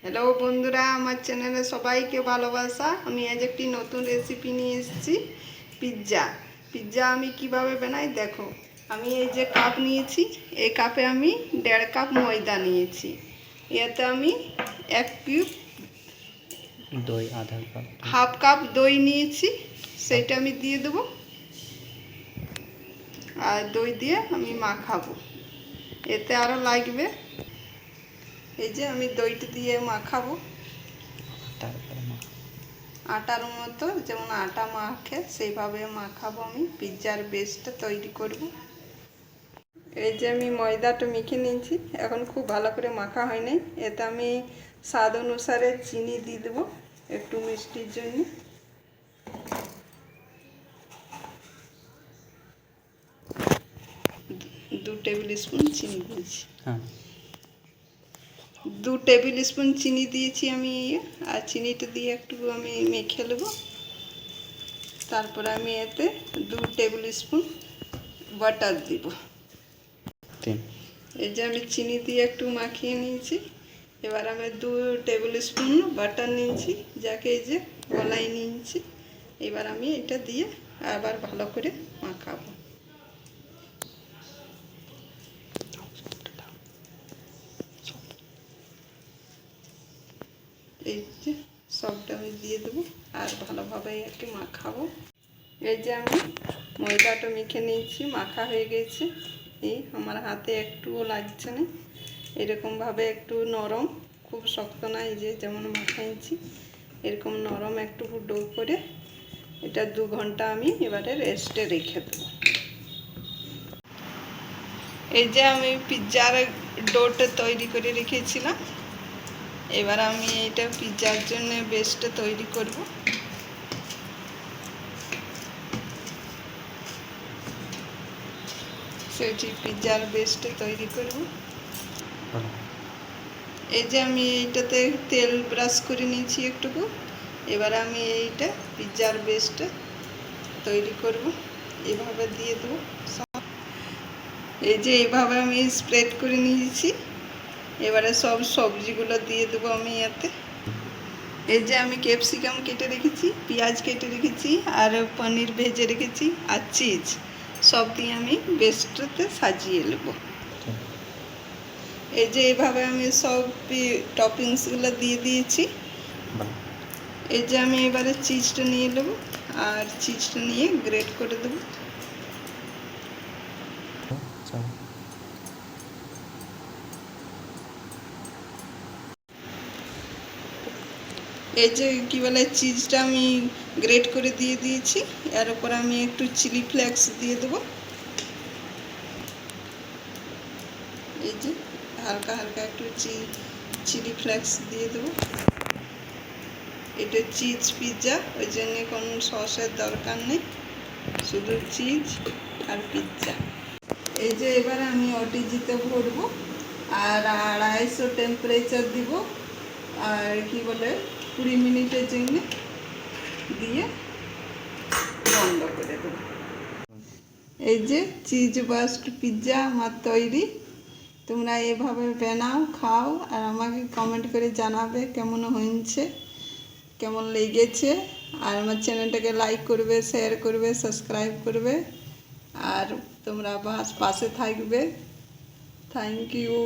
Hello বন্ধুরা, আমার চ্যানেলে সবাইকে ভালোবাসা। আমি আজ একটি নতুন রেসিপি নিয়ে এসেছি, পিৎজা আমি কিভাবে বানাই দেখো। আমি এই যে কাপ নিয়েছি, এই কাপে আমি 1.5 কাপ ময়দা নিয়েছি। এতে আমি 1 কিউব দই, আধা কাপ, হাফ কাপ দই নিয়েছি, সেইটা আমি দিয়ে দেবো। আর দই দিয়ে আমি মাখাবো, এতে আরও লাগবে। এই যে আমি দইটা দিয়ে মাখাবো আটার মতো, যেমন আটা মাখে সেইভাবে মাখাবো। আমি পিৎজার বেসটা তৈরি করব। এই যে আমি ময়দাটা মেখে নিয়েছি, এখন খুব ভালো করে মাখা হয় নাই। এতে আমি স্বাদ অনুসারে চিনি দিয়ে দেবো, একটু মিষ্টির জন্য। দু টেবিল স্পুন চিনি দিয়েছি। 2 টেবিল স্পুন চিনি দিয়েছি আমি। আর চিনিটা দিয়ে একটু আমি মেখে নেব। তারপরে আমি এতে 2 টেবিল স্পুন বাটার দিব। এই যে আমি চিনি দিয়ে একটু মাখিয়ে নিয়েছি। এবার আমি 2 টেবিল স্পুন বাটার নিয়েছি, যাকে এই যে গলায় নিয়েছি। এবার আমি এটা দিয়ে আবার ভালো করে মাখাবো। এই যে সবটা আমি দিয়ে দেবো আর ভালোভাবে একটু মাখাবো। এই যে আমি ময়দাটা মেখে নিয়েছি, মাখা হয়ে গেছে। এই আমার হাতে একটুও লাগছে না, এরকমভাবে একটু নরম, খুব শক্ত না। এই যে যেমন মাখাইছি এরকম নরম একটু ডো করে এটা 2 ঘন্টা আমি এবারে রেস্টে রেখে দেবো। এই যে আমি পিৎজার ডোটা তৈরি করে রেখেছিলাম। এবার আমি এটা পিৎজার জন্য বেসটা তৈরি করব। সেটি পিৎজার বেসটা তৈরি করব। এই যে আমি এইটাতে তেল ব্রাশ করে নিয়েছি একটুকু। এবার আমি এইটা পিৎজার বেসটা তৈরি করব, এভাবে দিয়ে দেবো। এই যে এইভাবে আমি স্প্রেড করে নিয়েছি। এবারে সব সবজিগুলো দিয়ে দেবো আমি এতে। এই যে আমি ক্যাপসিকাম কেটে রেখেছি, পেঁয়াজ কেটে রেখেছি, আর পনির ভেজে রেখেছি, আর চিজ সব দিয়ে আমি বেসটাতে সাজিয়ে নেব। এই যে এইভাবে আমি সব টপিংসগুলো দিয়ে দিয়েছি। এই যে আমি এবারে চিজটা নিয়ে নেব, আর চিজটা নিয়ে গ্রেট করে দেবো। এই যে কি বলে চিজটা আমি গ্রেট করে দিয়ে দিয়েছি। এর উপর আমি একটু চিলি ফ্লেক্স দিয়ে দেবো। এই যে হালকা হালকা একটু চিলি ফ্লেক্স দিয়ে দেবো। এটা চিজ পিৎজা, ওই জন্য কোনো সসের দরকার নেই, শুধু চিজ আর পিৎজা। এই যে এবারে আমি ওটিজিতে ভরবো, আর 250 টেম্পারেচার দিব, আর কি বলে 20 মিনিটের জন্য দিয়ে বন্ধ করে দেবো। এই যে চিজ বাস্ট পিৎজা আমার তৈরি। তোমরা এভাবে বানাও, খাও, আর আমাকে কমেন্ট করে জানাবে কেমন হয়েছে, কেমন লেগেছে। আর আমার চ্যানেলটাকে লাইক করবে, শেয়ার করবে, সাবস্ক্রাইব করবে, আর তোমরা পাশে থাকবে। Thank you.